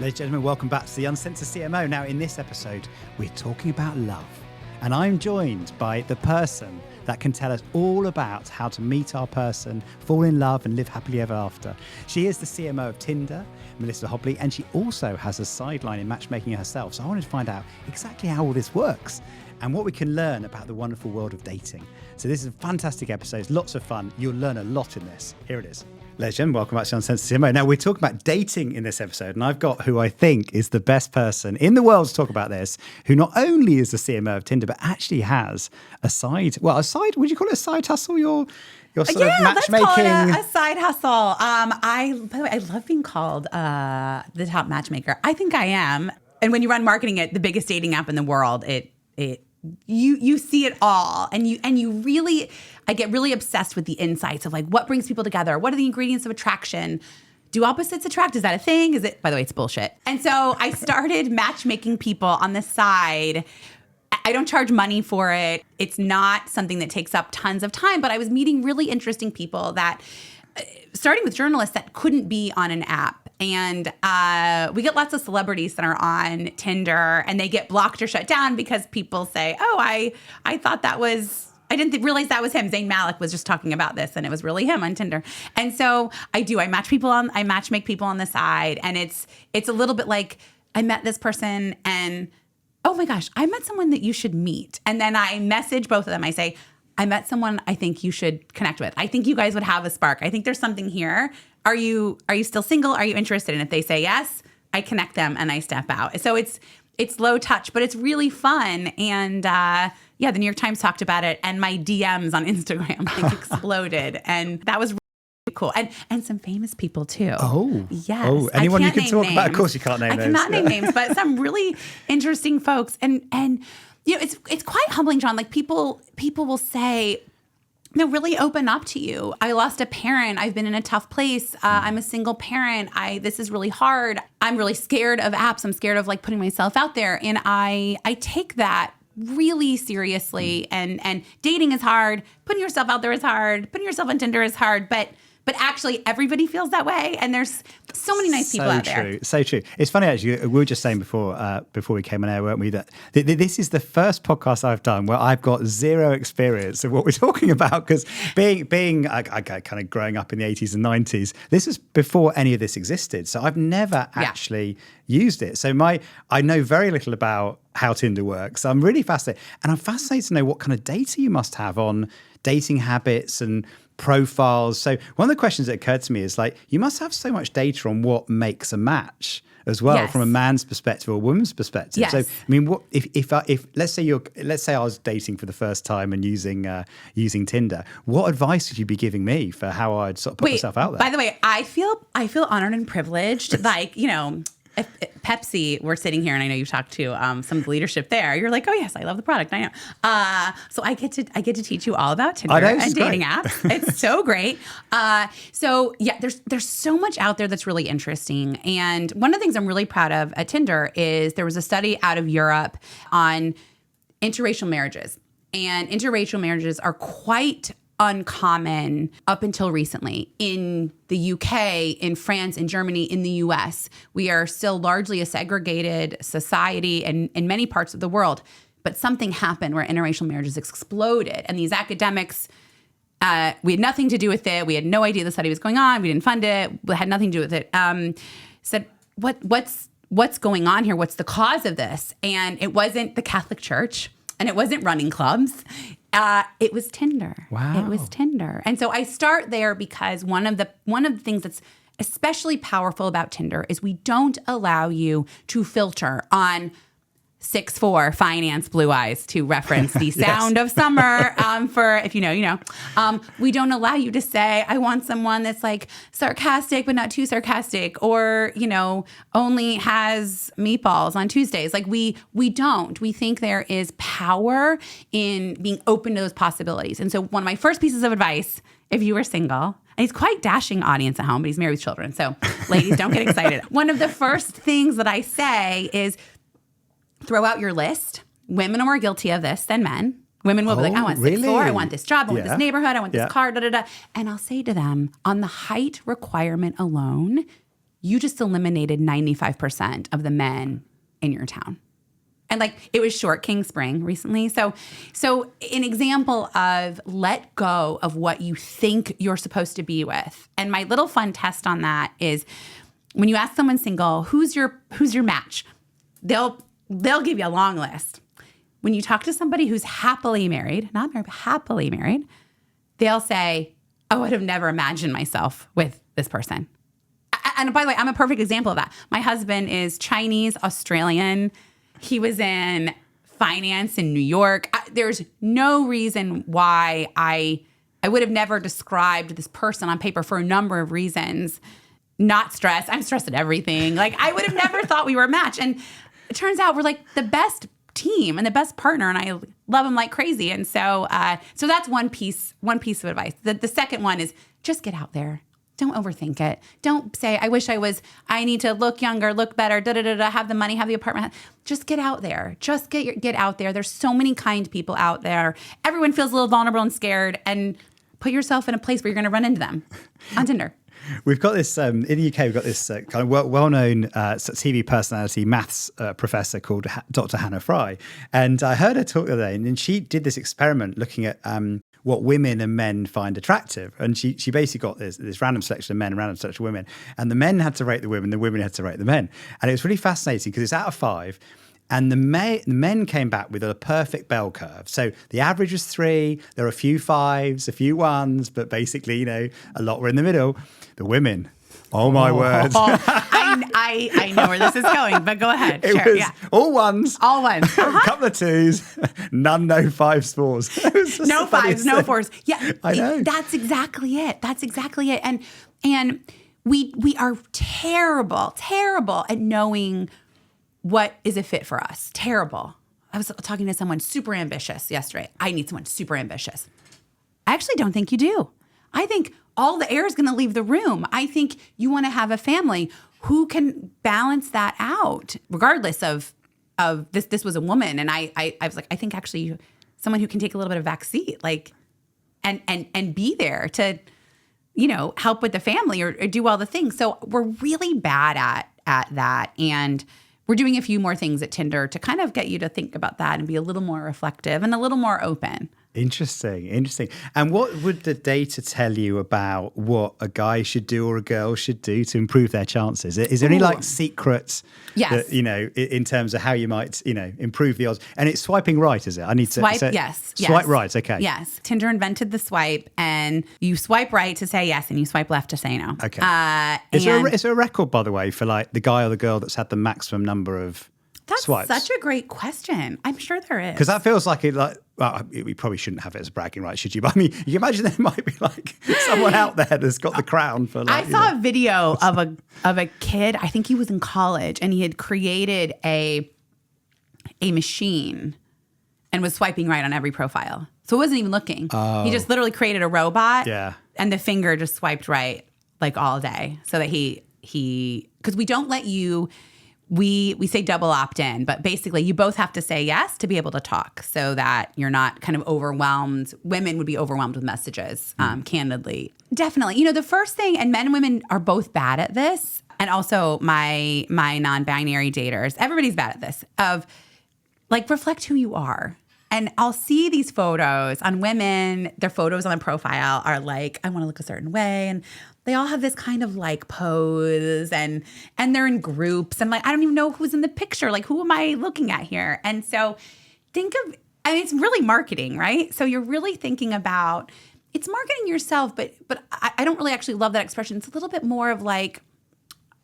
Ladies and gentlemen, welcome back to the Uncensored CMO. Now, in this episode, we're talking about love. And I'm joined by the person that can tell us all about how to meet our person, fall in love, and live happily ever after. She is the CMO of Tinder, Melissa Hobley, and she also has a sideline in matchmaking herself. So I wanted to find out exactly how all this works and what we can learn about the wonderful world of dating. So this is a fantastic episode, lots of fun. You'll learn a lot in this. Here it is. Ladies and gentlemen, welcome back to Uncensored CMO. Now, we're talking about dating in this episode, and I've got who I think is the best person in the world to talk about this, who not only is the CMO of Tinder, but actually has a side, would you call it a side hustle? Your sort of matchmaking? Let's call it a side hustle. By the way, I love being called the top matchmaker. I think I am. And when you run marketing at the biggest dating app in the world, you see it all, and you really, I get really obsessed with the insights of like what brings people together, what are the ingredients of attraction, do opposites attract, is that a thing, is it, by the way, it's bullshit. And so I started matchmaking people on the side. I don't charge money for it. It's not something that takes up tons of time, but I was meeting really interesting people that, starting with journalists that couldn't be on an app. And we get lots of celebrities that are on Tinder and they get blocked or shut down because people say, oh, I thought that was, I didn't realize that was him. Zayn Malik was just talking about this and it was really him on Tinder. And so I matchmake people on the side, and it's a little bit like I met this person and, oh my gosh, I met someone that you should meet. And then I message both of them. I say, I met someone I think you should connect with. I think you guys would have a spark. I think there's something here. Are you still single? Are you interested? And if they say yes, I connect them and I step out. So it's low touch, but it's really fun. And the New York Times talked about it, and my DMs on Instagram exploded, and that was really cool. And some famous people too. Oh, yes. Oh, anyone you can talk about? Of course, you can't name names. I cannot name names, but some really interesting folks. And you know, it's quite humbling, John. Like people will say, they'll really open up to you. I lost a parent. I've been in a tough place. I'm a single parent. This is really hard. I'm really scared of apps. I'm scared of like putting myself out there. And I take that really seriously. And dating is hard. Putting yourself out there is hard. Putting yourself on Tinder is hard. But actually, everybody feels that way, and there's so many nice people out there. So true. It's funny, actually, we were just saying before we came on air, weren't we, that this is the first podcast I've done where I've got zero experience of what we're talking about, because being I kind of growing up in the 80s and 90s, this is before any of this existed. So I've never actually used it. So I know very little about how Tinder works. I'm really fascinated. And I'm fascinated to know what kind of data you must have on dating habits and profiles. So one of the questions that occurred to me is like, you must have so much data on what makes a match as well, from a man's perspective or a woman's perspective. Yes. So I mean, what if let's say I was dating for the first time and using Tinder, what advice would you be giving me for how I'd sort of put myself out there? By the way, I feel honored and privileged. Like, you know, if Pepsi were sitting here, and I know you've talked to some of the leadership there, you're like, oh yes, I love the product. I know. So I get to teach you all about Tinder and dating apps. It's so great. So yeah, there's so much out there that's really interesting. And one of the things I'm really proud of at Tinder is there was a study out of Europe on interracial marriages, and interracial marriages are quite uncommon up until recently. In the UK, in France, in Germany, in the US, we are still largely a segregated society and in many parts of the world. But something happened where interracial marriages exploded. And these academics, we had nothing to do with it. We had no idea the study was going on. We didn't fund it. We had nothing to do with it. Said, what's going on here? What's the cause of this? And it wasn't the Catholic Church, and it wasn't running clubs. It was Tinder. Wow. It was Tinder. And so I start there because one of the things that's especially powerful about Tinder is we don't allow you to filter on 6'4", finance, blue eyes, to reference the Sound of Summer. For if you know, you know. We don't allow you to say, I want someone that's like sarcastic but not too sarcastic, or you know, only has meatballs on Tuesdays. Like we don't. We think there is power in being open to those possibilities. And so one of my first pieces of advice, if you were single, and he's quite dashing audience at home, but he's married with children. So ladies, don't get excited. One of the first things that I say is, throw out your list. Women are more guilty of this than men. Women will be like, I want 6'4", I want this job, I want this neighborhood, I want this car, da, da, da. And I'll say to them, on the height requirement alone, you just eliminated 95% of the men in your town. And like, it was Short King Spring recently. So an example of let go of what you think you're supposed to be with. And my little fun test on that is when you ask someone single, who's your match? They'll give you a long list. When you talk to somebody who's happily married, not married, but happily married, they'll say, oh, I'd have never imagined myself with this person. And by the way, I'm a perfect example of that. My husband is Chinese, Australian. He was in finance in New York. There's no reason why I would have never described this person on paper for a number of reasons. Not stressed. I'm stressed at everything. Like, I would have never thought we were a match. And it turns out we're like the best team and the best partner, and I love him like crazy. And so that's one piece of advice. The second one is just get out there. Don't overthink it. Don't say, I need to look younger, look better, have the money, have the apartment. Just get out there. Just get out there. There's so many kind people out there. Everyone feels a little vulnerable and scared, and put yourself in a place where you're going to run into them on Tinder. We've got this, in the UK, we've got this kind of well-known TV personality, maths professor called Dr. Hannah Fry. And I heard her talk the other day, and she did this experiment looking at what women and men find attractive. And she basically got this random selection of men and random selection of women. And the men had to rate the women had to rate the men. And it was really fascinating because it's out of 5. And the men came back with a perfect bell curve. So the average was 3. There were a few 5s, a few 1s, but basically, a lot were in the middle. The women, oh my word. I know where this is going, but go ahead. It was all 1s. All 1s. A couple of 2s, none, no 5s, 4s. No 5s, no 4s. Yeah, I know. That's exactly it. And we are terrible at knowing what is a fit for us. Terrible. I was talking to someone super ambitious yesterday. I need someone super ambitious. I actually don't think you do. I think all the air is going to leave the room. I think you want to have a family who can balance that out, regardless of this. This was a woman, and I was like, I think actually someone who can take a little bit of backseat, like, and be there to, help with the family or do all the things. So we're really bad at that, and we're doing a few more things at Tinder to kind of get you to think about that and be a little more reflective and a little more open. Interesting. And what would the data tell you about what a guy should do or a girl should do to improve their chances? Is there any secrets that, in terms of how you might, improve the odds? And it's swiping right, is it? I need to swipe. Yes. Swipe right. Okay. Yes. Tinder invented the swipe, and you swipe right to say yes, and you swipe left to say no. Okay. Is there a record, by the way, for like the guy or the girl that's had the maximum number of swipes? That's such a great question. I'm sure there is. Because that feels like we probably shouldn't have it as bragging rights, should you? But I mean, you can imagine there might be like someone out there that's got the crown for. I saw a video of a kid. I think he was in college, and he had created a machine and was swiping right on every profile. So it wasn't even looking. Oh. He just literally created a robot. Yeah. And the finger just swiped right like all day, so that he because we don't let you. We say double opt-in, but basically you both have to say yes to be able to talk so that you're not kind of overwhelmed. Women would be overwhelmed with messages, candidly. Definitely. The first thing, and men and women are both bad at this, and also my non-binary daters, everybody's bad at this, of like reflect who you are. And I'll see these photos on women, their photos on their profile are like, I want to look a certain way, and they all have this kind of like pose and they're in groups. And like, I don't even know who's in the picture. Like, who am I looking at here? And so it's really marketing, right? So you're really thinking about, it's marketing yourself, but I don't really actually love that expression. It's a little bit more of like,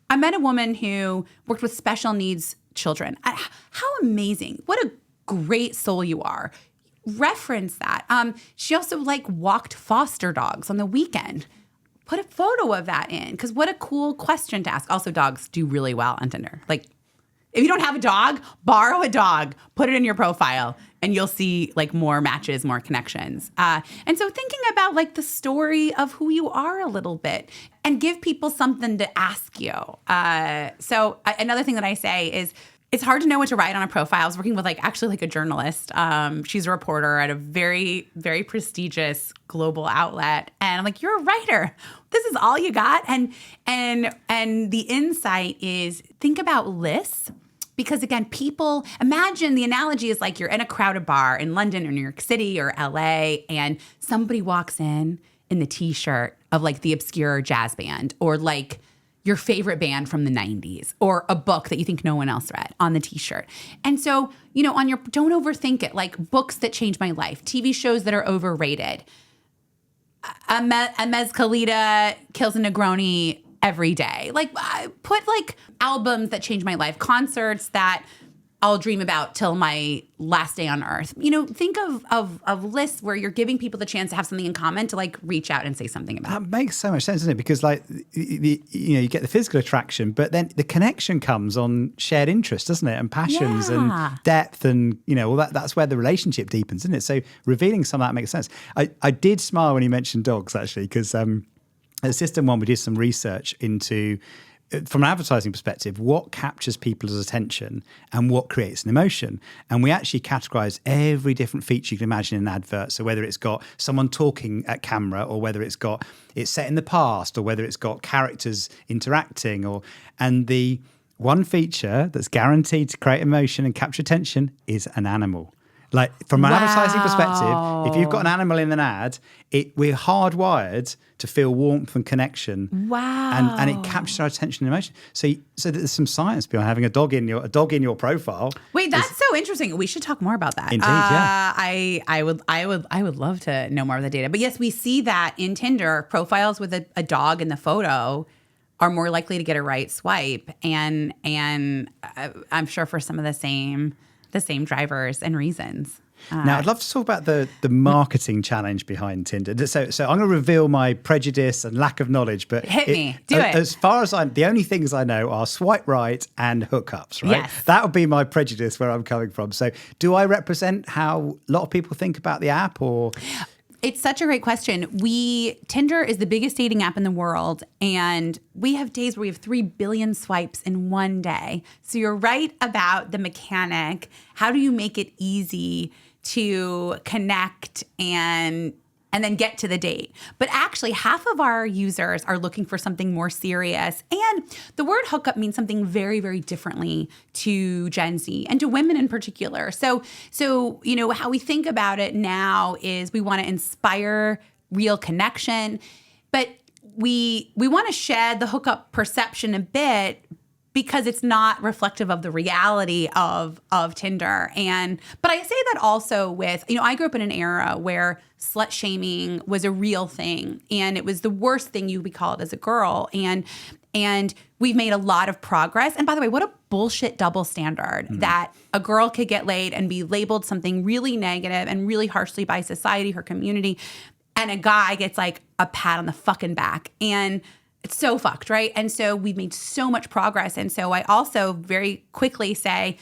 I met a woman who worked with special needs children. How amazing. What a great soul you are. Reference that. She also like walked foster dogs on the weekend. Put a photo of that in, because what a cool question to ask. Also, dogs do really well on Tinder. Like, if you don't have a dog, borrow a dog, put it in your profile, and you'll see like more matches, more connections. And so thinking about like the story of who you are a little bit, and give people something to ask you. So another thing that I say is, it's hard to know what to write on a profile. I was working with actually a journalist. She's a reporter at a very, very prestigious global outlet. And I'm like, you're a writer. This is all you got. And the insight is think about lists. Because again, people, imagine the analogy is like you're in a crowded bar in London or New York City or LA, and somebody walks in the t-shirt of the obscure jazz band, or your favorite band from the 90s, or a book that you think no one else read on the t-shirt. And so, don't overthink it. Books that changed my life, TV shows that are overrated. A mezcalita kills a Negroni every day. Put albums that changed my life, concerts that I'll dream about till my last day on earth. Think of lists where you're giving people the chance to have something in common to reach out and say something about. That makes so much sense, doesn't it? Because you get the physical attraction, but then the connection comes on shared interests, doesn't it? And passions and depth and all that. That's where the relationship deepens, isn't it? So revealing some of that makes sense. I did smile when you mentioned dogs, actually, because at System 1 we did some research into, from an advertising perspective, what captures people's attention and what creates an emotion. And we actually categorised every different feature you can imagine in an advert. So whether it's got someone talking at camera, or whether it's set in the past, or whether it's got characters interacting, and the one feature that's guaranteed to create emotion and capture attention is an animal. From an advertising perspective, if you've got an animal in an ad, we're hardwired to feel warmth and connection. Wow. And it captures our attention and emotion. So there's some science behind having a dog in your profile. Wait, that's so interesting. We should talk more about that. Indeed, yeah. I would love to know more of the data. But yes, we see that in Tinder, profiles with a dog in the photo are more likely to get a right swipe, and I'm sure for some of the same drivers and reasons. Now, I'd love to talk about the marketing challenge behind Tinder. So I'm going to reveal my prejudice and lack of knowledge, but hit me. Do it. As far as the only things I know are swipe right and hookups, right? Yes. That would be my prejudice where I'm coming from. So do I represent how a lot of people think about the app, or? It's such a great question. Tinder is the biggest dating app in the world, and we have days where we have 3 billion swipes in one day. So you're right about the mechanic. How do you make it easy to connect and then get to the date? But actually, half of our users are looking for something more serious. And the word hookup means something very, very differently to Gen Z and to women in particular. So how we think about it now is we want to inspire real connection, but we want to shed the hookup perception a bit, because it's not reflective of the reality of Tinder. But I say that also with, I grew up in an era where slut shaming was a real thing, and it was the worst thing you would be called as a girl. And we've made a lot of progress. And by the way, what a bullshit double standard that a girl could get laid and be labeled something really negative and really harshly by society, her community, and a guy gets a pat on the fucking back. And it's so fucked, right? And so we've made so much progress. And so I also very quickly say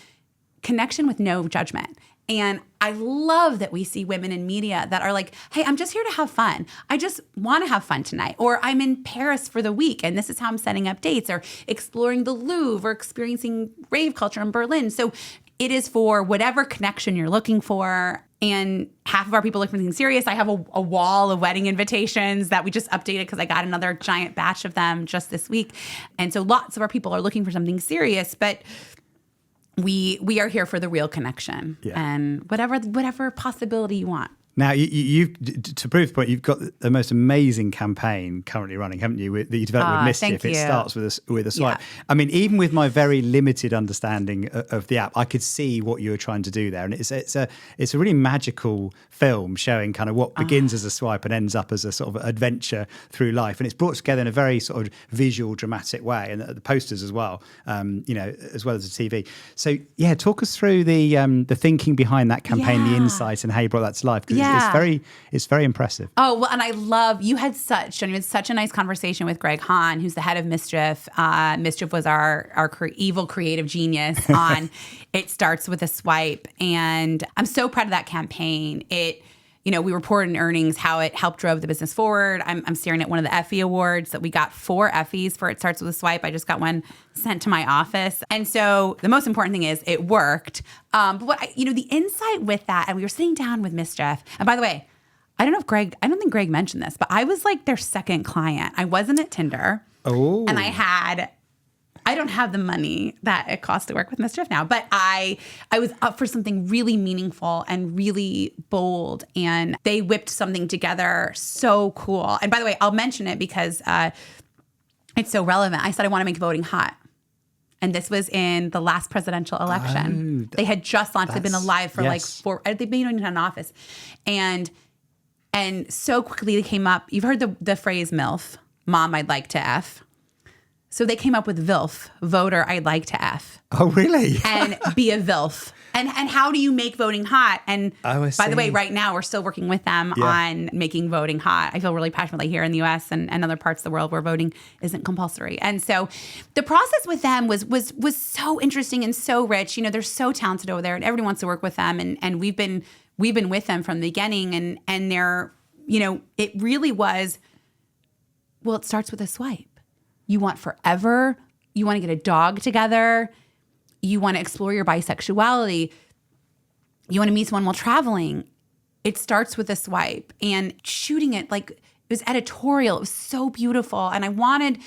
connection with no judgment. And I love that we see women in media that are like, hey, I'm just here to have fun. I just want to have fun tonight. Or I'm in Paris for the week, and this is how I'm setting up dates, or exploring the Louvre, or experiencing rave culture in Berlin. So it is for whatever connection you're looking for. And half of our people look for something serious. I have a wall of wedding invitations that we just updated because I got another giant batch of them just this week. And so lots of our people are looking for something serious, but we are here for the real connection and whatever possibility you want. Now, you've to prove the point, you've got the most amazing campaign currently running, haven't you? That you developed with Mischief. It starts with a swipe. Yeah. I mean, even with my very limited understanding of the app, I could see what you were trying to do there, and it's a really magical film showing kind of what begins as a swipe and ends up as a sort of adventure through life, and it's brought together in a very sort of visual, dramatic way, and the posters as well, as well as the TV. So yeah, talk us through the thinking behind that campaign, the insight, and how you brought that to life. It's very impressive. Oh, well, and I love, you had such a nice conversation with Greg Hahn, who's the head of Mischief. Mischief was our evil creative genius on It Starts with a Swipe. And I'm so proud of that campaign. we reported in earnings how it helped drove the business forward. I'm staring at one of the Effie Awards that we got 4 Effies for It Starts With a Swipe. I just got one sent to my office. And so the most important thing is it worked. But the insight with that, and we were sitting down with Mischief. And by the way, I don't think Greg mentioned this, but I was like their second client. I wasn't at Tinder. Oh. And I don't have the money that it costs to work with Mischief now, but I was up for something really meaningful and really bold, and they whipped something together so cool. And by the way, I'll mention it because it's so relevant. I said I want to make voting hot. And this was in the last presidential election. They had just launched. They've been alive for like 4, they've been in an office. And so quickly they came up. You've heard the phrase MILF, Mom, I'd like to F. So they came up with VILF, voter I'd like to F. Oh, really? And be a VILF. And how do you make voting hot? And by the way, right now we're still working with them on making voting hot. I feel really passionately here in the US and other parts of the world where voting isn't compulsory. And so the process with them was so interesting and so rich. They're so talented over there and everyone wants to work with them. And we've been with them from the beginning, and they're, it really was, well, it starts with a swipe. You want forever. You want to get a dog together. You want to explore your bisexuality. You want to meet someone while traveling. It starts with a swipe. And shooting it, like, it was editorial. It was so beautiful. And I wanted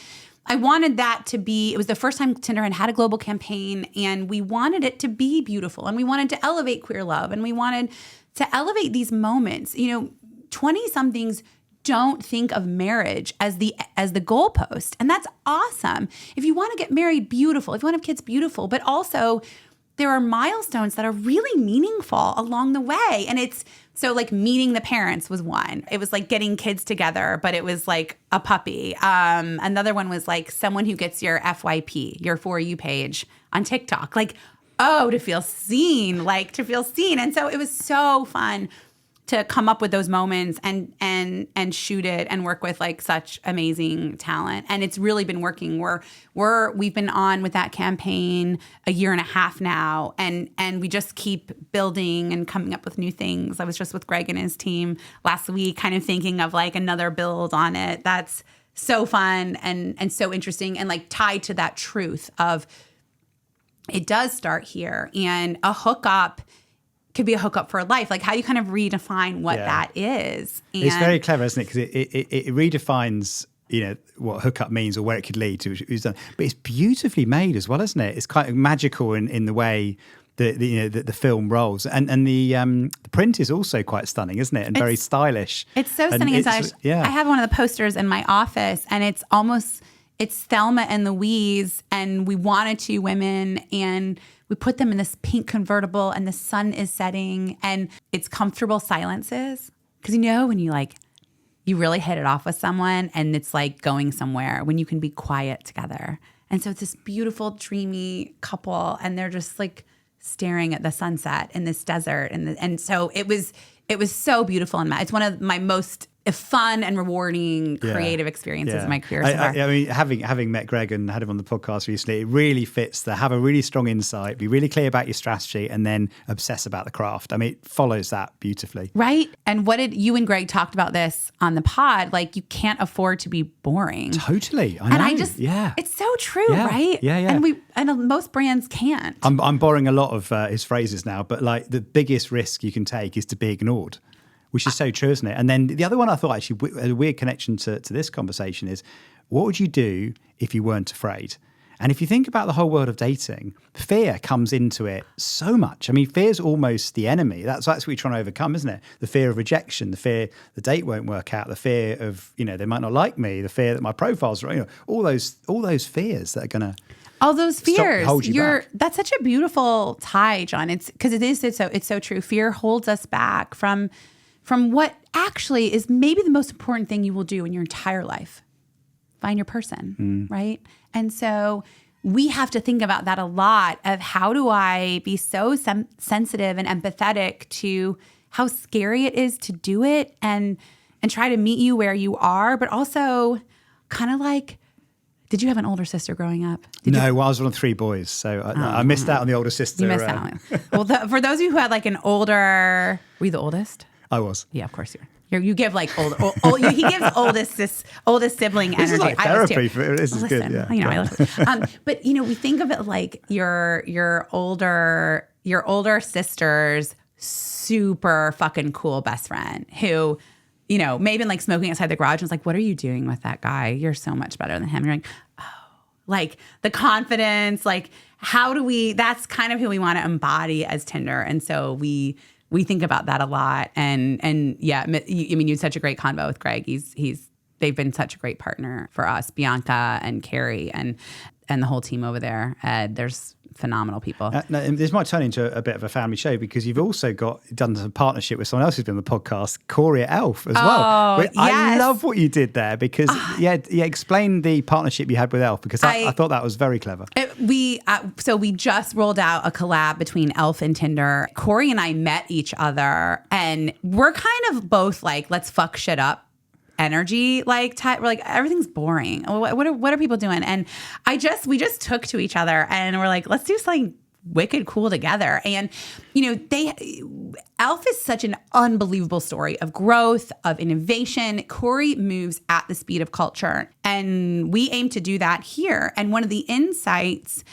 that to be, it was the first time Tinder had a global campaign, and we wanted it to be beautiful, and we wanted to elevate queer love, and we wanted to elevate these moments. 20-somethings don't think of marriage as the goalpost. And that's awesome. If you want to get married, beautiful. If you want to have kids, beautiful. But also there are milestones that are really meaningful along the way. And it's so like meeting the parents was one. It was like getting kids together, but it was like a puppy. Another one was like someone who gets your FYP, your For You page on TikTok. Like, to feel seen. And so it was so fun to come up with those moments and shoot it and work with like such amazing talent. And it's really been working. We've been on with that campaign a year and a half now, and we just keep building and coming up with new things. I was just with Greg and his team last week kind of thinking of like another build on it. That's so fun and so interesting, and like tied to that truth of it does start here, and a hookup could be a hookup for life. Like how you kind of redefine what that is. And it's very clever, isn't it? Because it redefines, what hookup means or where it could lead to. But it's beautifully made as well, isn't it? It's quite magical in the way the film rolls, and the print is also quite stunning, isn't it? And very stylish. It's so stunning and stylish. Yeah. I have one of the posters in my office, and it's Thelma and Louise, and we wanted 2 women, and we put them in this pink convertible, and the sun is setting, and it's comfortable silences. Because when you really hit it off with someone, and it's like going somewhere when you can be quiet together. And so it's this beautiful, dreamy couple, and they're just like staring at the sunset in this desert, and so it was so beautiful, and it's one of my most fun and rewarding creative experiences in my career so far. I mean, having met Greg and had him on the podcast recently, it really fits to have a really strong insight, be really clear about your strategy, and then obsess about the craft. I mean, it follows that beautifully. Right? And what did you and Greg talked about this on the pod? Like, you can't afford to be boring. Totally. I know. And it's so true, right? Yeah. And most brands can't. I'm borrowing a lot of his phrases now, but like the biggest risk you can take is to be ignored. Which is so true, isn't it? And then the other one I thought actually a weird connection to this conversation is, what would you do if you weren't afraid? And if you think about the whole world of dating, fear comes into it so much. I mean, fear's almost the enemy. That's what you're trying to overcome, isn't it? The fear of rejection, the fear the date won't work out, the fear of, they might not like me, the fear that my profile's wrong, all those fears that are going to all those fears. Hold you back. That's such a beautiful tie, John. It's because it's so true. Fear holds us back from what actually is maybe the most important thing you will do in your entire life. Find your person, right? And so we have to think about that a lot of how do I be so sensitive and empathetic to how scary it is to do it and try to meet you where you are, but also kind of like, did you have an older sister growing up? I was one of 3 boys, so I missed out on the older sister. You missed out. Well, for those of you who had like an older, were you the oldest? I was. Yeah, of course you give like he gives oldest sibling energy. This is like therapy. This is good. Yeah. I listen. But we think of it like your older sister's super fucking cool best friend who, may have been like smoking outside the garage and was like, "What are you doing with that guy? You're so much better than him." You're like, oh, like the confidence, like that's kind of who we want to embody as Tinder. And so we think about that a lot. And yeah, you had such a great convo with Greg. They've been such a great partner for us, Bianca and Carrie and the whole team over there. There's phenomenal people. This might turn into a bit of a family show because you've also done some partnership with someone else who's been on the podcast, Corey at Elf as well. Yes. I love what you did there because explain the partnership you had with Elf because I thought that was very clever. We just rolled out a collab between Elf and Tinder. Corey and I met each other and we're kind of both like, let's fuck shit up energy, like we're like, everything's boring. What are people doing? And we just took to each other and we're like, let's do something wicked cool together. And Elf is such an unbelievable story of growth, of innovation. Corey moves at the speed of culture, and we aim to do that here. And one of the insights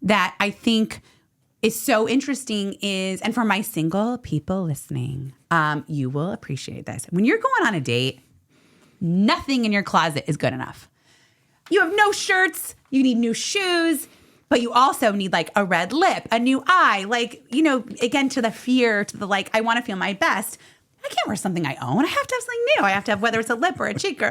that I think is so interesting is, and for my single people listening, you will appreciate this. When you're going on a date, nothing in your closet is good enough. You have no shirts, you need new shoes, but you also need like a red lip, a new eye, like, again, to the fear, to the like, I want to feel my best. I can't wear something I own. I have to have something new. I have to have, whether it's a lip or a cheek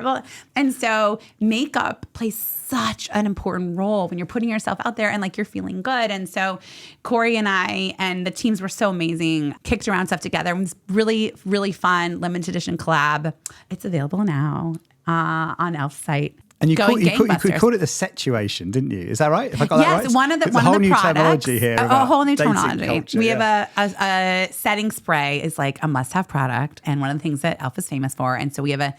and so makeup plays such an important role when you're putting yourself out there and like you're feeling good. And so Corey and I and the teams were so amazing, kicked around stuff together. It was really, really fun, limited edition collab. It's available now on Elf's site. And you called it the situation, didn't you? Is that right? If I got that right? Yes, one of the products. Terminology here. A whole new terminology. Culture, we have a setting spray is like a must-have product, and one of the things that Elf is famous for. And so we have a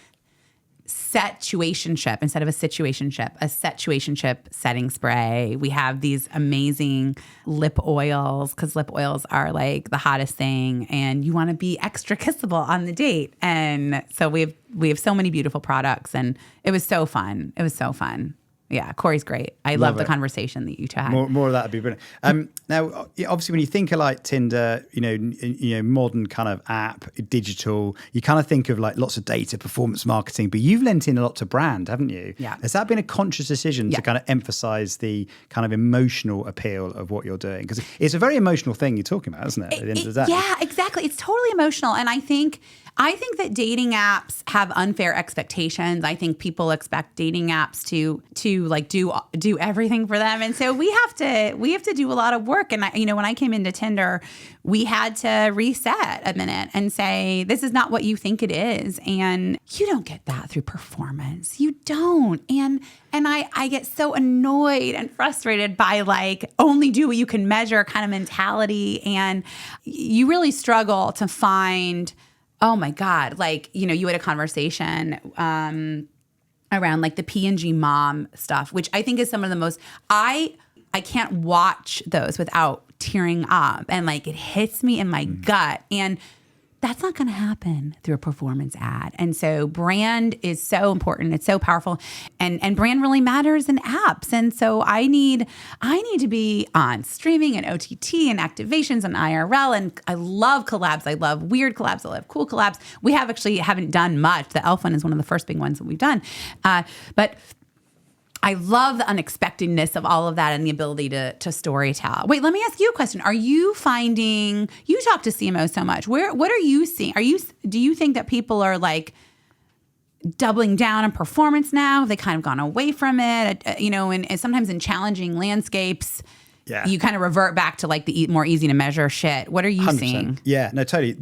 situationship instead of a situationship setting spray. We have these amazing lip oils because lip oils are like the hottest thing, and you want to be extra kissable on the date. And so we have so many beautiful products, and it was so fun. Yeah, Corey's great. I love the conversation that you two had. More of that would be brilliant. Now, obviously, when you think of like Tinder, modern kind of app, digital, you kind of think of like lots of data, performance marketing, but you've lent in a lot to brand, haven't you? Yeah. Has that been a conscious decision to kind of emphasize the kind of emotional appeal of what you're doing? Because it's a very emotional thing you're talking about, isn't it? At the end of the day. Yeah, exactly. It's totally emotional. And I think that dating apps have unfair expectations. I think people expect dating apps to like do everything for them, and so we have to do a lot of work. And when I came into Tinder, we had to reset a minute and say, this is not what you think it is, and you don't get that through performance. You don't. And I get so annoyed and frustrated by like only do what you can measure kind of mentality, and you really struggle to find. Oh my God. Like, you had a conversation around like the P&G mom stuff, which I think is some of the most, I can't watch those without tearing up, and like it hits me in my gut. And that's not going to happen through a performance ad. And so brand is so important. It's so powerful. And brand really matters in apps. And so I need to be on streaming and OTT and activations and IRL. And I love collabs. I love weird collabs. I love cool collabs. We haven't done much. The Elf one is one of the first big ones that we've done. But I love the unexpectedness of all of that and the ability to storytell. Wait, let me ask you a question. Are you finding, you talk to CMOs so much, what are you seeing? Do you think that people are like doubling down on performance now? Have they kind of gone away from it? And sometimes in challenging landscapes, you kind of revert back to like the more easy to measure shit. What are you 100%. seeing? Yeah, no, totally.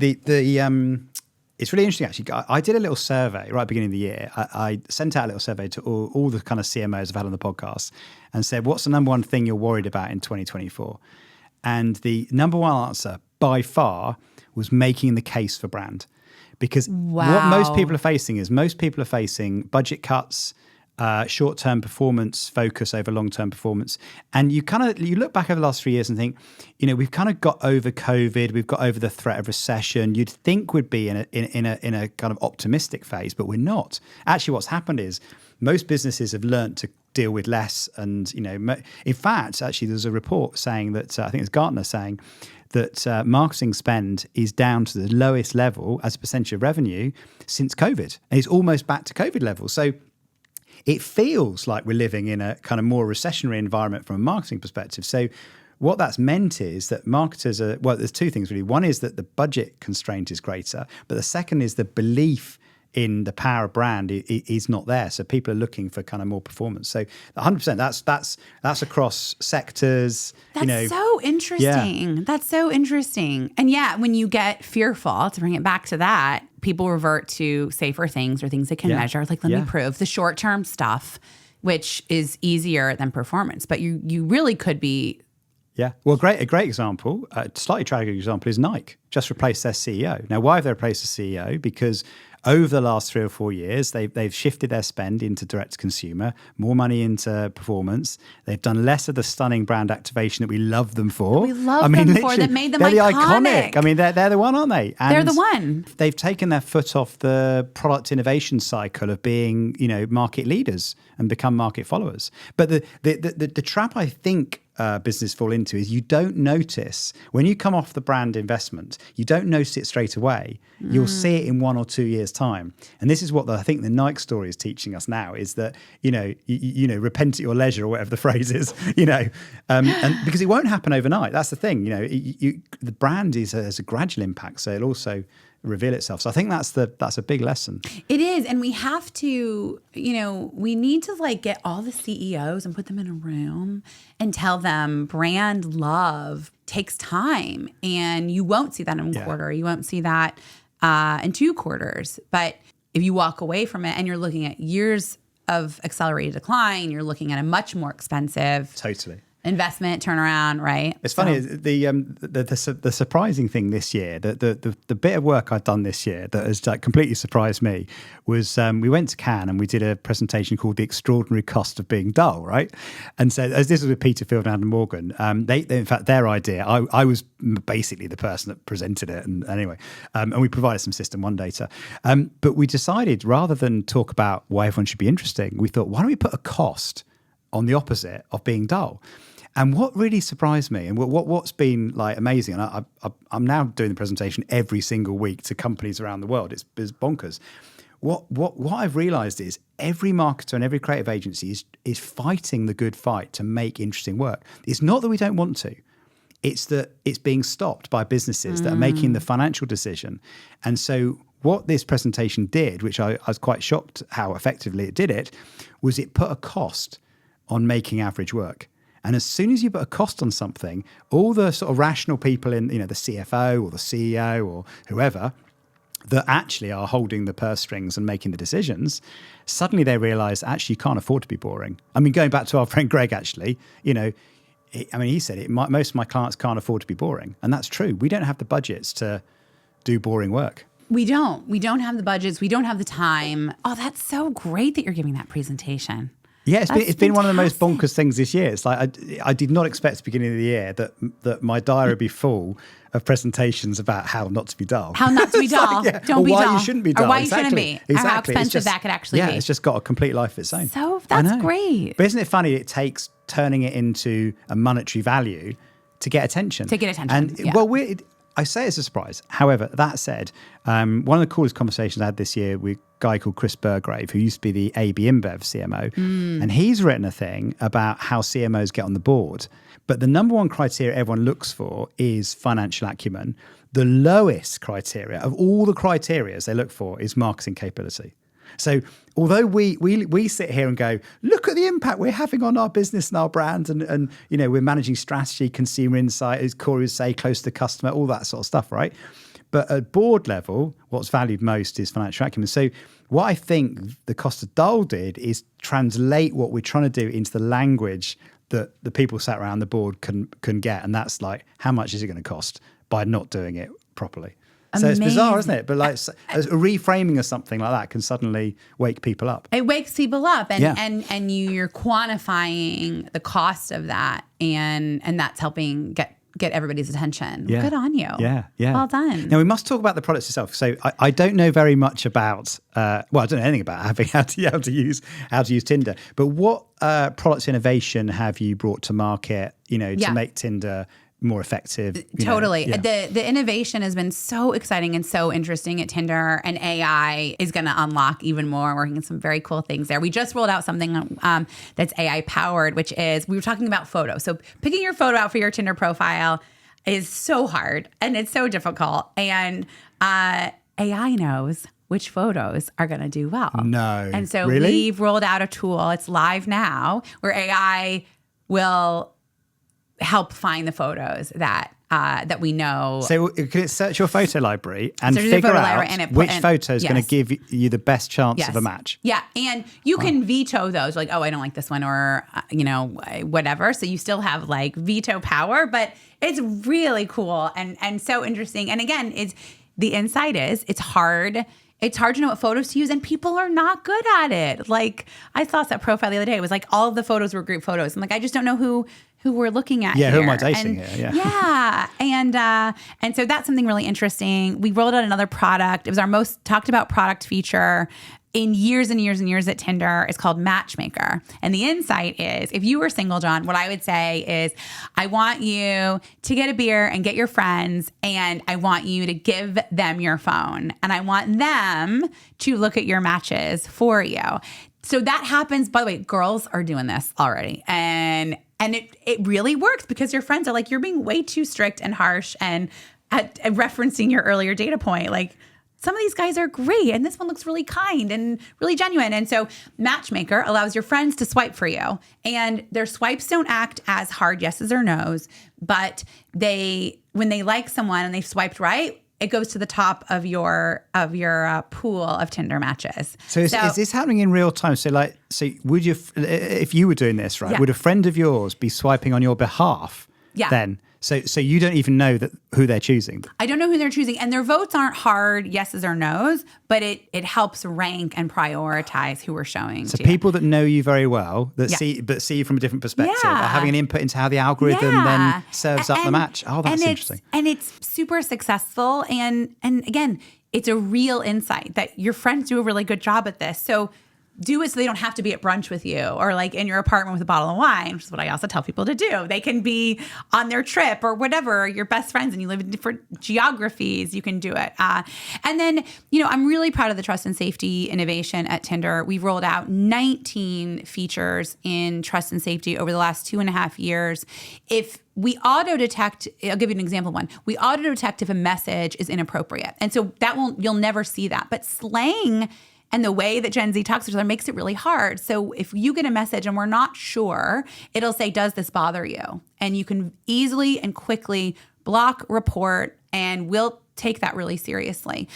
It's really interesting, actually. I did a little survey right at the beginning of the year. I sent out a little survey to all the kind of CMOs I've had on the podcast and said, what's the number one thing you're worried about in 2024? And the number one answer by far was making the case for brand. Because what most people are facing is budget cuts, short-term performance focus over long-term performance. And you look back over the last 3 years and think, we've kind of got over COVID, we've got over the threat of recession. You'd think we'd be in a kind of optimistic phase, but we're not. Actually, what's happened is most businesses have learned to deal with less. And, in fact, actually, there's a report saying that, I think it's Gartner saying that marketing spend is down to the lowest level as a percentage of revenue since COVID. And it's almost back to COVID levels. So it feels like we're living in a kind of more recessionary environment from a marketing perspective. So what that's meant is that marketers there's two things really. One is that the budget constraint is greater, but the second is the belief in the power of brand is not there. So people are looking for kind of more performance. So 100%, that's across sectors. That's so interesting. Yeah. That's so interesting. And when you get fearful, to bring it back to that, people revert to safer things or things they can measure. Like, let me prove the short-term stuff, which is easier than performance. But you really could be. Yeah. Well, a great example, slightly tragic example, is Nike just replaced their CEO. Now, why have they replaced the CEO? Because over the last 3 or 4 years, they've shifted their spend into direct to consumer, more money into performance. They've done less of the stunning brand activation that we love them for. That made them iconic. I mean, they're the one, aren't they? And they're the one. They've taken their foot off the product innovation cycle of being, market leaders and become market followers. But the trap I think business fall into is you don't notice when you come off the brand investment, you don't notice it straight away. You'll see it in 1 or 2 years' time. And this is what I think the Nike story is teaching us now is that, repent at your leisure or whatever the phrase is, and because it won't happen overnight. That's the thing, the brand has a gradual impact. So it'll also reveal itself. So I think that's a big lesson. It is. And we have to, we need to get all the CEOs and put them in a room and tell them brand love takes time. And you won't see that in a quarter. You won't see that in 2 quarters. But if you walk away from it and you're looking at years of accelerated decline, you're looking at a much more expensive investment turnaround, right? It's funny. The surprising thing this year, the bit of work I've done this year that has completely surprised me was we went to Cannes and we did a presentation called "The Extraordinary Cost of Being Dull," right? And so as this was with Peter Field and Adam Morgan, they in fact their idea. I was basically the person that presented it, and anyway, and we provided some System 1 data. But we decided rather than talk about why everyone should be interesting, we thought, why don't we put a cost on the opposite of being dull? And what really surprised me, and what's been amazing, and I'm now doing the presentation every single week to companies around the world. It's bonkers. What I've realised is every marketer and every creative agency is fighting the good fight to make interesting work. It's not that we don't want to. It's that it's being stopped by businesses that are making the financial decision. And so what this presentation did, which I was quite shocked how effectively it did it, was it put a cost on making average work. And as soon as you put a cost on something, all the sort of rational people in, the CFO or the CEO or whoever that actually are holding the purse strings and making the decisions, suddenly they realize actually you can't afford to be boring. I mean, going back to our friend Greg, actually, he said it. Most of my clients can't afford to be boring. And that's true. We don't have the budgets to do boring work. We don't. We don't have the budgets. We don't have the time. Oh, that's so great that you're giving that presentation. Yeah, it's been one of the most bonkers things this year. It's like I did not expect at the beginning of the year that my diary would be full of presentations about how not to be dull. How not to be dull. Don't be dull. Or why you shouldn't be dull. Or why you shouldn't be. Exactly. Or how expensive that could actually be. Yeah, it's just got a complete life of its own. So that's great. But isn't it funny it takes turning it into a monetary value to get attention? And I say it's a surprise. However, that said, one of the coolest conversations I had this year with a guy called Chris Burgrave, who used to be the AB InBev CMO. And he's written a thing about how CMOs get on the board. But the number one criteria everyone looks for is financial acumen. The lowest criteria of all the criteria they look for is marketing capability. So although we sit here and go, look at the impact we're having on our business and our brand, and we're managing strategy, consumer insight, as Corey would say, close to the customer, all that sort of stuff, right? But at board level, what's valued most is financial acumen. So what I think the cost of dull did is translate what we're trying to do into the language that the people sat around the board can get. And that's like, how much is it going to cost by not doing it properly? So it's bizarre, isn't Amazing. it? But like a reframing of something like that can suddenly wake people up. It wakes people up, and Yeah. and you're quantifying the cost of that, and that's helping get everybody's attention. Yeah. Good on you. Yeah. Well done. Now we must talk about the products itself. So I don't know very much about. I don't know anything about how to use Tinder. But what products innovation have you brought to market? To make Tinder more effective. Totally. The innovation has been so exciting and so interesting at Tinder, and AI is going to unlock even more. We're working on some very cool things there. We just rolled out something that's AI powered, which is, we were talking about photos. So picking your photo out for your Tinder profile is so hard and it's so difficult. And AI knows which photos are going to do well. No. And so really? we've rolled out a tool, it's live now, where AI will help find the photos that we know. So can it search your photo library and Search your figure photo out library and which photo is going yes. to give you the best chance Yes. of a match? Yeah, and you can veto those, like, oh, I don't like this one, or whatever. So you still have like veto power, but it's really cool and so interesting. And again, the insight is it's hard. It's hard to know what photos to use, and people are not good at it. Like, I saw that profile the other day. It was like all of the photos were group photos. I'm like, I just don't know who we're looking at. Yeah, here. who am I dating here? Yeah. Yeah, and so that's something really interesting. We rolled out another product. It was our most talked about product feature in years and years and years at Tinder. It's called Matchmaker. And the insight is, if you were single, John, what I would say is, I want you to get a beer and get your friends, and I want you to give them your phone, and I want them to look at your matches for you. So that happens. By the way, girls are doing this already. And it really works, because your friends are like, you're being way too strict and harsh, and referencing your earlier data point, like, some of these guys are great, and this one looks really kind and really genuine. And so Matchmaker allows your friends to swipe for you, and their swipes don't act as hard yeses or nos, but when they like someone and they've swiped right, it goes to the top of your pool of Tinder matches. So is this happening in real time? So would you, if you were doing this, right, would a friend of yours be swiping on your behalf then? So you don't even know who they're choosing. I don't know who they're choosing, and their votes aren't hard yeses or nos, but it helps rank and prioritize who we're showing. So people that know you very well, see you from a different perspective, are having an input into how the algorithm then serves up the match. Oh, that's interesting. And it's super successful, and again, it's a real insight that your friends do a really good job at this. So do it so they don't have to be at brunch with you, or like in your apartment with a bottle of wine, which is what I also tell people to do. They can be on their trip or whatever, your best friends, and you live in different geographies, you can do it. And then, I'm really proud of the trust and safety innovation at Tinder. We've rolled out 19 features in trust and safety over the last 2.5 years. If we auto-detect, I'll give you an example of one. We auto-detect if a message is inappropriate. And so you'll never see that. But slang and the way that Gen Z talks to each other makes it really hard. So if you get a message and we're not sure, it'll say, does this bother you? And you can easily and quickly block, report, and we'll take that really seriously.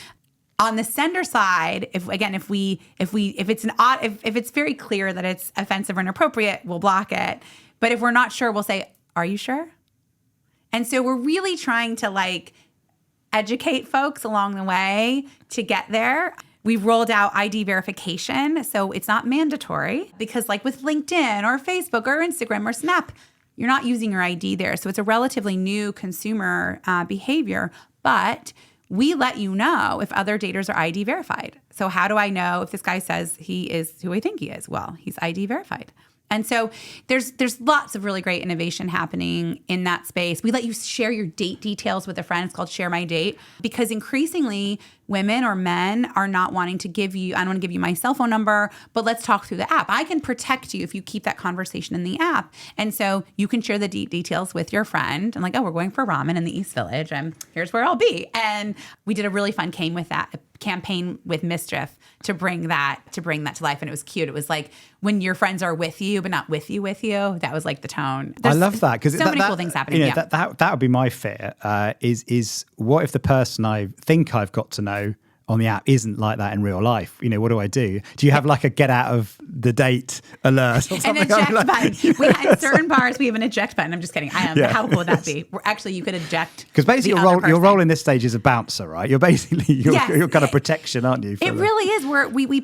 On the sender side, if it's very clear that it's offensive or inappropriate, we'll block it. But if we're not sure, we'll say, are you sure? And so we're really trying to educate folks along the way to get there. We've rolled out ID verification, so it's not mandatory, because like with LinkedIn or Facebook or Instagram or Snap, you're not using your ID there. So it's a relatively new consumer behavior, but we let you know if other daters are ID verified. So how do I know if this guy says he is who I think he is? Well, he's ID verified. And so there's lots of really great innovation happening in that space. We let you share your date details with a friend. It's called Share My Date, because increasingly women or men are not wanting to give you, I don't want to give you my cell phone number, but let's talk through the app. I can protect you if you keep that conversation in the app. And so you can share the details with your friend, and like, oh, we're going for ramen in the East Village, and here's where I'll be. And we did a really fun campaign with Mischief to bring that to life, and it was cute. It was like, when your friends are with you but not with you, that was like the tone. I love that, because so many cool things happening. That would be my fear. Is what if the person I think I've got to know on the app isn't like that in real life. You know, what do I do? Do you have like a get out of the date alert or something? An eject like, button. yeah. We had certain bars, we have an eject button. I'm just kidding. How cool would that be? Actually, you could eject. Because basically your role in this stage is a bouncer, right? You're basically you're kind of protection, aren't you? It really is. We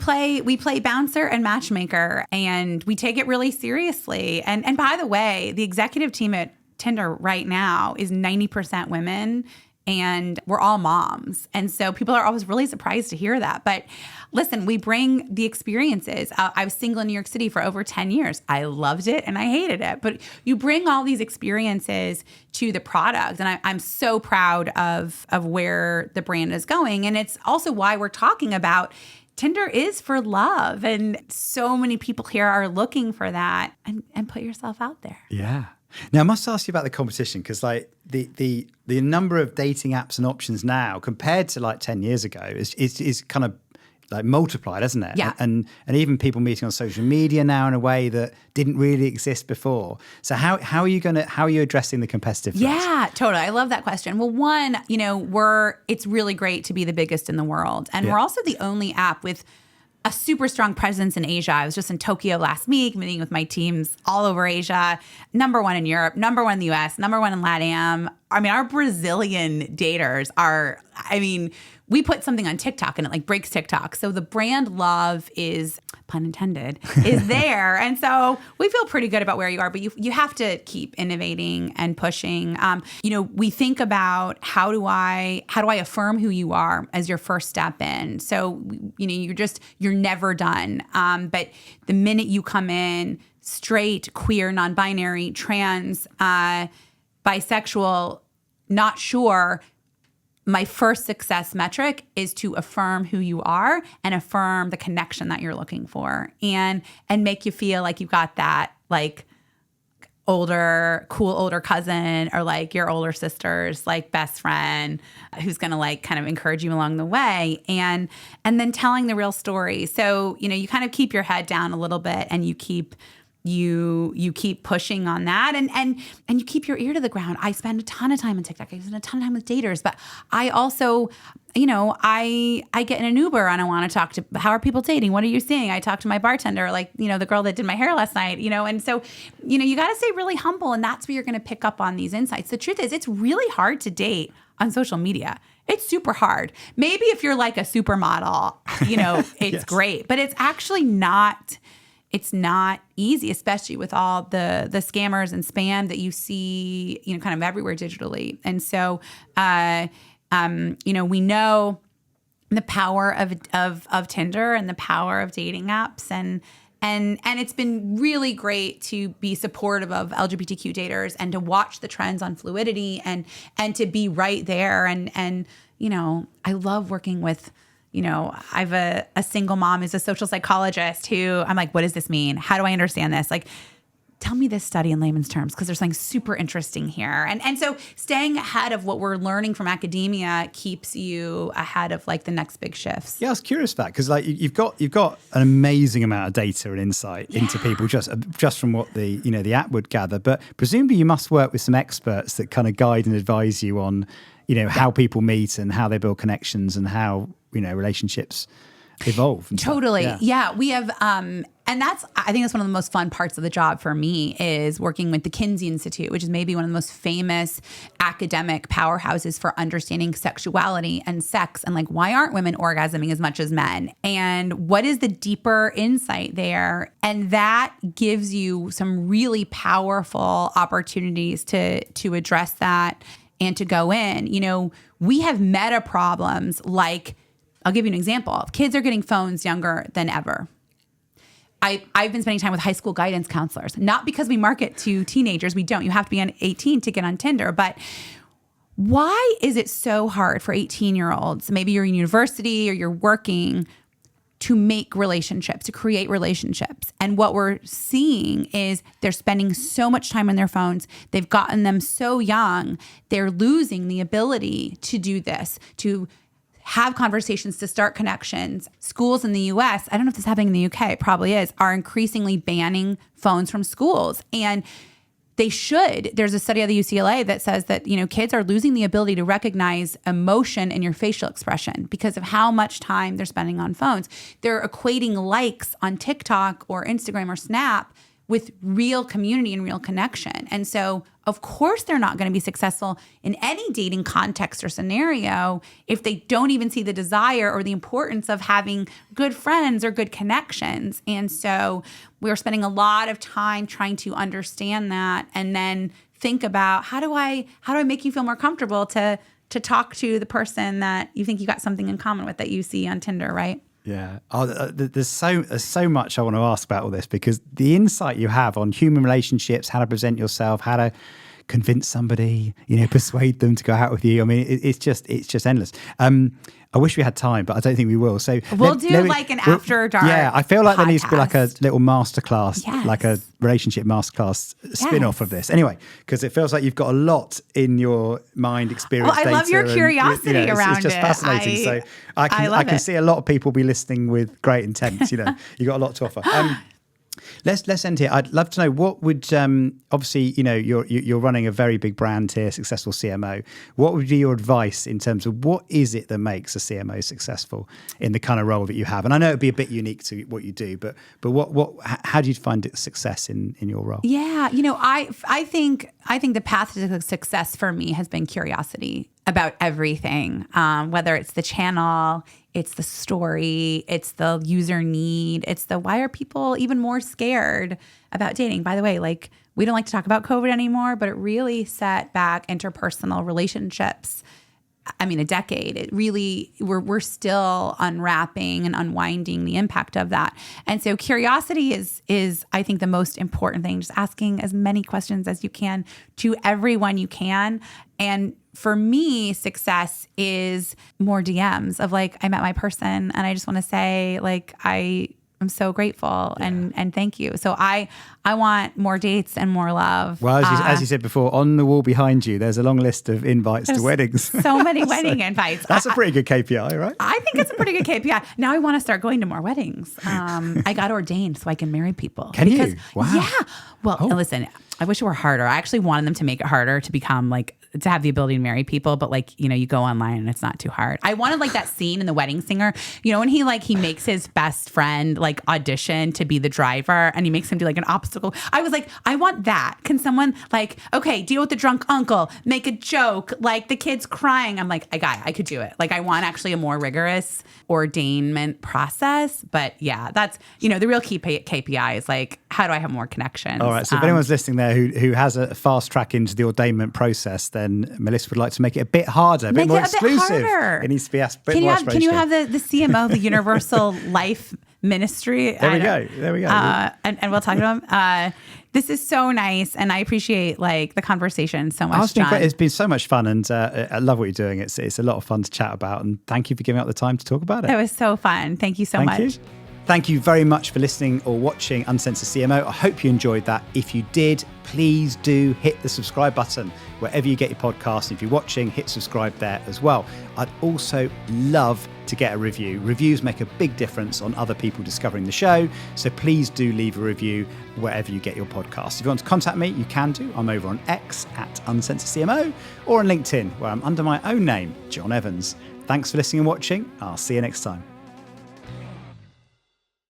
play bouncer and matchmaker, and we take it really seriously. And by the way, the executive team at Tinder right now is 90% women. And we're all moms. And so people are always really surprised to hear that. But listen, we bring the experiences. I was single in New York City for over 10 years. I loved it and I hated it. But you bring all these experiences to the product. And I'm so proud of where the brand is going. And it's also why we're talking about Tinder is for love. And so many people here are looking for that. And put yourself out there. Yeah. Now, I must ask you about the competition, because like the number of dating apps and options now compared to like 10 years ago is kind of like multiplied, isn't it? Yeah. And even people meeting on social media now in a way that didn't really exist before. So how are you addressing the competitive threat? Yeah, totally. I love that question. Well, one, it's really great to be the biggest in the world. And we're also the only app with a super strong presence in Asia. I was just in Tokyo last week, meeting with my teams all over Asia. Number one in Europe, number one in the US, number one in LATAM. I mean, our Brazilian daters we put something on TikTok and it like breaks TikTok. So the brand love is, pun intended, is there. And so we feel pretty good about where you are, but you have to keep innovating and pushing. We think about how do I affirm who you are as your first step in. So, you're never done. But the minute you come in straight, queer, non-binary, trans, bisexual, not sure, my first success metric is to affirm who you are and affirm the connection that you're looking for, and make you feel like you got that like cool older cousin, or like your older sister's like best friend who's going to like kind of encourage you along the way, and then telling the real story. So, you kind of keep your head down a little bit, and you keep pushing on that, and you keep your ear to the ground. I spend a ton of time on TikTok. I spend a ton of time with daters, but I also, I get in an Uber and I want to talk to, how are people dating? What are you seeing? I talk to my bartender, like, the girl that did my hair last night, and so, you got to stay really humble, and that's where you're going to pick up on these insights. The truth is, it's really hard to date on social media. It's super hard. Maybe if you're like a supermodel, it's yes. great, but it's actually not. It's not easy, especially with all the scammers and spam that you see, kind of everywhere digitally. And so, we know the power of Tinder and the power of dating apps, and it's been really great to be supportive of LGBTQ daters and to watch the trends on fluidity and to be right there. And I love working with. I have a single mom who's a social psychologist who I'm like, what does this mean? How do I understand this? Like, tell me this study in layman's terms, because there's something super interesting here. And so staying ahead of what we're learning from academia keeps you ahead of like the next big shifts. Yeah, I was curious about, because like you've got an amazing amount of data and insight into people just from what the app would gather. But presumably you must work with some experts that kind of guide and advise you on how people meet and how they build connections and how relationships evolve. Totally. Yeah. We have, and I think that's one of the most fun parts of the job for me, is working with the Kinsey Institute, which is maybe one of the most famous academic powerhouses for understanding sexuality and sex, and like, why aren't women orgasming as much as men? And what is the deeper insight there? And that gives you some really powerful opportunities to address that and to go in. We have meta problems like, I'll give you an example. Kids are getting phones younger than ever. I've been spending time with high school guidance counselors, not because we market to teenagers. We don't. You have to be 18 to get on Tinder. But why is it so hard for 18-year-olds, maybe you're in university or you're working, to make relationships, to create relationships? And what we're seeing is they're spending so much time on their phones. They've gotten them so young. They're losing the ability to do this, to have conversations, to start connections. Schools in the US, I don't know if this is happening in the UK, it probably is, are increasingly banning phones from schools. And they should. There's a study at the UCLA that says that, kids are losing the ability to recognize emotion in your facial expression because of how much time they're spending on phones. They're equating likes on TikTok or Instagram or Snap with real community and real connection. And so, of course, they're not going to be successful in any dating context or scenario if they don't even see the desire or the importance of having good friends or good connections. And so we're spending a lot of time trying to understand that and then think about how do I make you feel more comfortable to talk to the person that you think you got something in common with that you see on Tinder, right? Yeah. There's so much I want to ask about all this, because the insight you have on human relationships, how to present yourself, how to convince somebody, persuade them to go out with you. I mean, it's just endless. I wish we had time, but I don't think we will. So we'll do an after dark. Yeah, I feel like there needs to be like a podcast. little masterclass, Yes. like a relationship masterclass spin-off of this. Anyway, because it feels like you've got a lot in your mind, experience. Well, I love your curiosity around it's just it. fascinating. So I can see a lot of people be listening with great intent. You got a lot to offer. Let's end here. I'd love to know what would obviously you're running a very big brand here, successful CMO. What would be your advice in terms of what is it that makes a CMO successful in the kind of role that you have? And I know it'd be a bit unique to what you do, but how do you find success in your role? Yeah, I think the path to success for me has been curiosity about everything, whether it's the channel, it's the story, it's the user need, it's the why are people even more scared about dating? By the way, we don't like to talk about COVID anymore, but it really set back interpersonal relationships. I mean, a decade. It really, we're still unwrapping and unwinding the impact of that. And so curiosity is I think the most important thing, just asking as many questions as you can to everyone you can. And for me, success is more DMs of I met my person and I just want to say I'm so grateful and thank you. So I want more dates and more love. Well, as you said before, on the wall behind you, there's a long list of invites to weddings. So many wedding invites. That's a pretty good KPI, right? I think it's a pretty good KPI. Now I want to start going to more weddings. I got ordained so I can marry people. Can you? Wow. Yeah. Well, listen, I wish it were harder. I actually wanted them to make it harder to become to have the ability to marry people, but you go online and it's not too hard. I wanted that scene in The Wedding Singer, when he makes his best friend audition to be the driver and he makes him do an obstacle. I was I want that. Can someone okay, deal with the drunk uncle, make a joke, the kid's crying. I'm I could do it. I want actually a more rigorous ordainment process. But yeah, that's, the real key KPI is how do I have more connections? All right. So if anyone's listening there who has a fast track into the ordainment process, then Melissa would like to make it a bit harder, a bit more exclusive. It needs to be a bit more aspirational. Can you have the CMO of the Universal Life Ministry? There we go. And we'll talk to him. This is so nice, and I appreciate the conversation so much, John. It's been so much fun, and I love what you're doing. It's a lot of fun to chat about, and thank you for giving up the time to talk about it. It was so fun. Thank you so much. Thank you very much for listening or watching Uncensored CMO. I hope you enjoyed that. If you did, please do hit the subscribe button wherever you get your podcasts. If you're watching, hit subscribe there as well. I'd also love to get a review. Reviews make a big difference on other people discovering the show. So please do leave a review wherever you get your podcasts. If you want to contact me, you can do. I'm over on X @UncensoredCMO or on LinkedIn, where I'm under my own name, John Evans. Thanks for listening and watching. I'll see you next time.